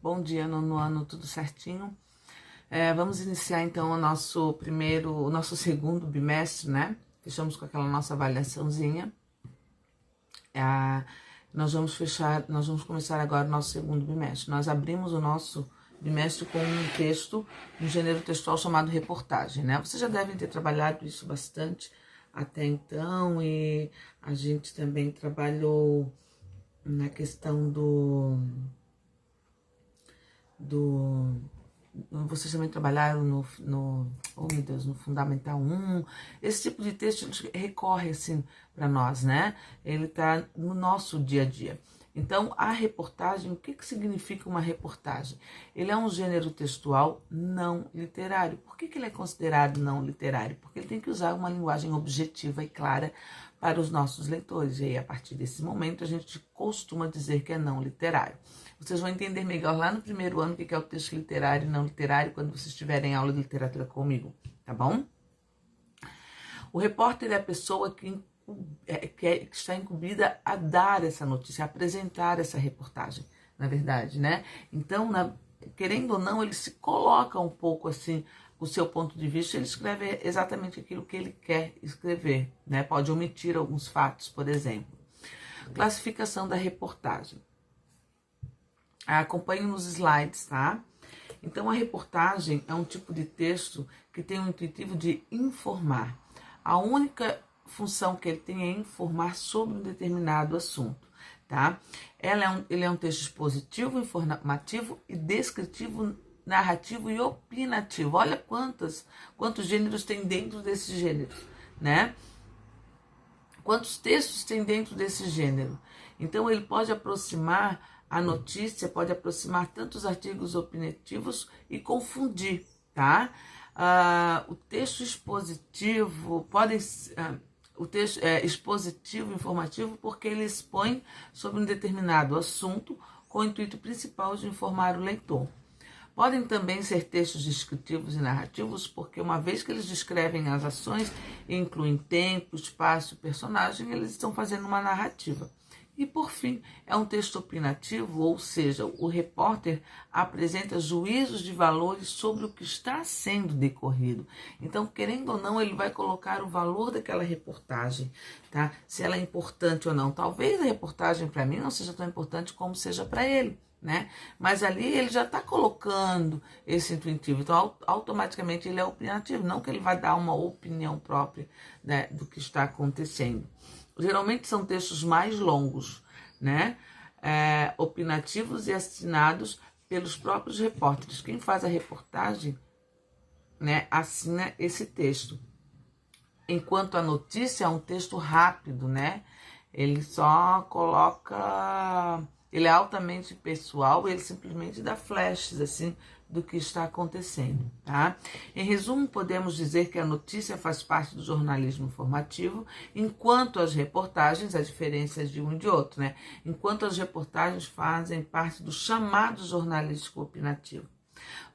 Bom dia, nono ano, tudo certinho? Vamos iniciar então o nosso segundo bimestre, né? Fechamos com aquela nossa avaliaçãozinha. Nós vamos começar agora o nosso segundo bimestre. Nós abrimos o nosso bimestre com um texto, um gênero textual chamado reportagem, né? Vocês já devem ter trabalhado isso bastante até então, e a gente também trabalhou na questão vocês também trabalharam oh meu Deus, no Fundamental 1. Esse tipo de texto recorre assim para nós, né? Ele tá no nosso dia a dia. Então, a reportagem, o que significa uma reportagem? Ele é um gênero textual não literário. Por que ele é considerado não literário? Porque ele tem que usar uma linguagem objetiva e clara para os nossos leitores. E aí, a partir desse momento, a gente costuma dizer que é não literário. Vocês vão entender melhor lá no primeiro ano o que é o texto literário e não literário, quando vocês tiverem aula de literatura comigo, tá bom? O repórter é a pessoa que está incumbida a dar essa notícia, a apresentar essa reportagem, na verdade, né? Então, querendo ou não, ele se coloca um pouco assim, o seu ponto de vista, ele escreve exatamente aquilo que ele quer escrever, né? Pode omitir alguns fatos, por exemplo. Classificação da reportagem. Acompanhe nos slides, tá? Então, a reportagem é um tipo de texto que tem o intuitivo de informar. A única função que ele tem é informar sobre um determinado assunto, tá? Ele é um texto expositivo, informativo e descritivo, narrativo e opinativo. Olha quantos gêneros tem dentro desses gêneros, né? Quantos textos tem dentro desse gênero? Então, ele pode aproximar a notícia, pode aproximar tantos artigos opinativos e confundir, tá? O texto expositivo o texto é expositivo, informativo, porque ele expõe sobre um determinado assunto com o intuito principal de informar o leitor. Podem também ser textos descritivos e narrativos, porque uma vez que eles descrevem as ações e incluem tempo, espaço, personagem, eles estão fazendo uma narrativa. E, por fim, é um texto opinativo, ou seja, o repórter apresenta juízos de valores sobre o que está sendo decorrido. Então, querendo ou não, ele vai colocar o valor daquela reportagem, tá? Se ela é importante ou não. Talvez a reportagem para mim não seja tão importante como seja para ele, né? Mas ali ele já está colocando esse intuitivo. Então, automaticamente ele é opinativo, não que ele vai dar uma opinião própria, né, do que está acontecendo. Geralmente são textos mais longos, né? Opinativos e assinados pelos próprios repórteres. Quem faz a reportagem, né, assina esse texto. Enquanto a notícia é um texto rápido, né? Ele só coloca... Ele é altamente pessoal, ele simplesmente dá flashes, assim, do que está acontecendo, tá? Em resumo, podemos dizer que a notícia faz parte do jornalismo informativo, enquanto as reportagens, a diferença de um e de outro, né? Enquanto as reportagens fazem parte do chamado jornalístico opinativo.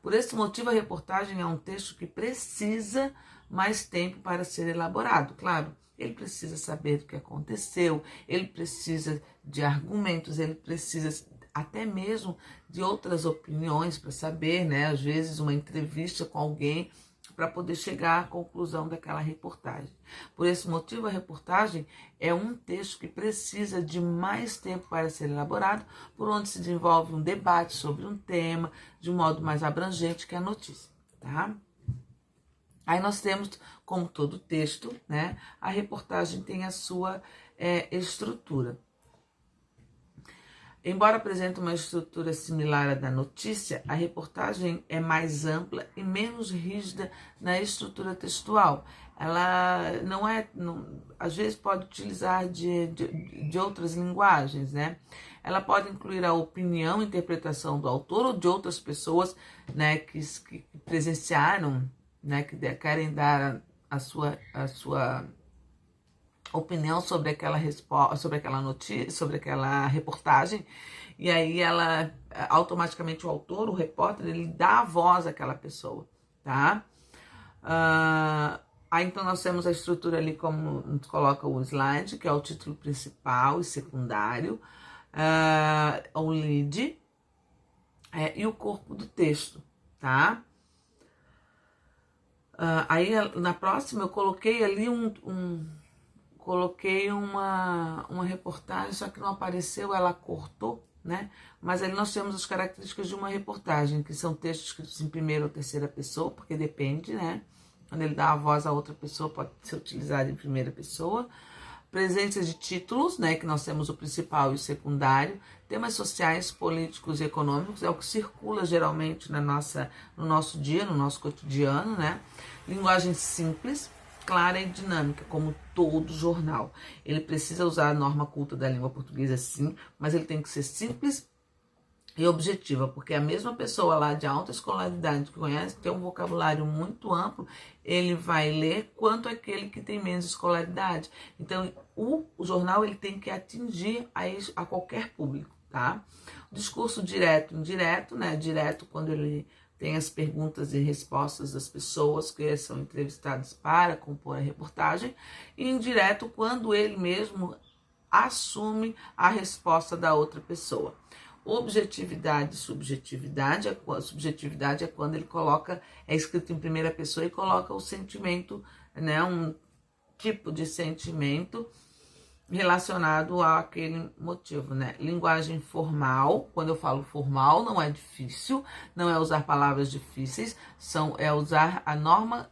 Por esse motivo, a reportagem é um texto que precisa mais tempo para ser elaborado, claro. Ele precisa saber o que aconteceu, ele precisa de argumentos, ele precisa até mesmo de outras opiniões para saber, né? Às vezes uma entrevista com alguém para poder chegar à conclusão daquela reportagem. Por esse motivo, a reportagem é um texto que precisa de mais tempo para ser elaborado, por onde se desenvolve um debate sobre um tema de um modo mais abrangente que a notícia, tá? Aí nós temos, como todo texto, né, a reportagem tem a sua estrutura. Embora apresente uma estrutura similar à da notícia, a reportagem é mais ampla e menos rígida na estrutura textual. Ela às vezes pode utilizar de outras linguagens, né? Ela pode incluir a opinião, interpretação do autor ou de outras pessoas, né, que presenciaram, né, que querem dar a sua opinião sobre aquela notícia, sobre aquela reportagem, e aí ela automaticamente o autor, o repórter, ele dá a voz àquela pessoa, tá? Aí então nós temos a estrutura ali como nos coloca o slide, que é o título principal e secundário, o lead. e o corpo do texto, tá? Aí na próxima eu coloquei ali coloquei uma reportagem, só que não apareceu, ela cortou, né? Mas ali nós temos as características de uma reportagem, que são textos escritos em primeira ou terceira pessoa, porque depende, né? Quando ele dá a voz a outra pessoa, pode ser utilizado em primeira pessoa. Presença de títulos, né? Que nós temos o principal e o secundário. Temas sociais, políticos e econômicos, é o que circula geralmente no nosso dia, no nosso cotidiano, né? Linguagem simples, clara e dinâmica, como todo jornal. Ele precisa usar a norma culta da língua portuguesa, sim, mas ele tem que ser simples e objetiva, porque a mesma pessoa lá de alta escolaridade que conhece, tem um vocabulário muito amplo, ele vai ler quanto aquele que tem menos escolaridade. Então, o jornal ele tem que atingir a qualquer público, tá? O discurso direto e indireto, né? Direto quando ele tem as perguntas e respostas das pessoas que são entrevistadas para compor a reportagem, e indireto quando ele mesmo assume a resposta da outra pessoa. Objetividade e subjetividade, subjetividade é quando ele coloca, é escrito em primeira pessoa e coloca o sentimento, né, um tipo de sentimento relacionado àquele motivo, né? Linguagem formal, quando eu falo formal, não é difícil, não é usar palavras difíceis, é usar a norma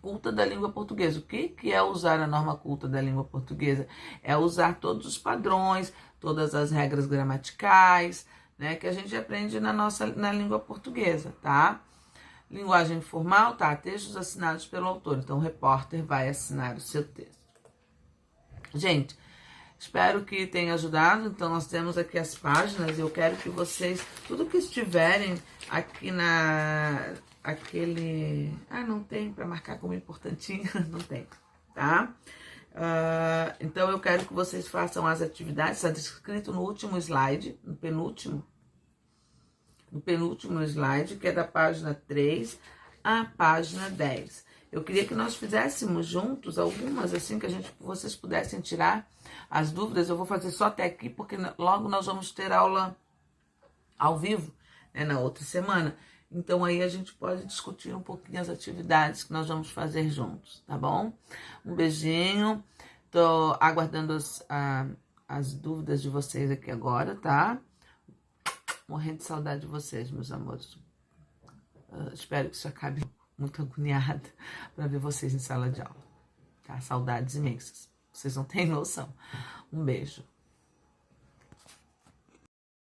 culta da língua portuguesa. O que é usar a norma culta da língua portuguesa? É usar todos os padrões, todas as regras gramaticais, né, que a gente aprende na língua portuguesa, tá? Linguagem formal, tá? Textos assinados pelo autor. Então, o repórter vai assinar o seu texto. Gente, espero que tenha ajudado. Então, nós temos aqui as páginas. Eu quero que vocês, tudo que estiverem aqui não tem para marcar como importantinho, não tem, tá? Então, eu quero que vocês façam as atividades, está descrito no último slide, no penúltimo slide, que é da página 3 à página 10. Eu queria que nós fizéssemos juntos algumas, assim, que vocês pudessem tirar as dúvidas. Eu vou fazer só até aqui, porque logo nós vamos ter aula ao vivo, né, na outra semana. Então, aí a gente pode discutir um pouquinho as atividades que nós vamos fazer juntos, tá bom? Um beijinho. Tô aguardando as dúvidas de vocês aqui agora, tá? Morrendo de saudade de vocês, meus amores. Espero que isso acabe muito agoniada para ver vocês em sala de aula, tá? Saudades imensas. Vocês não têm noção. Um beijo.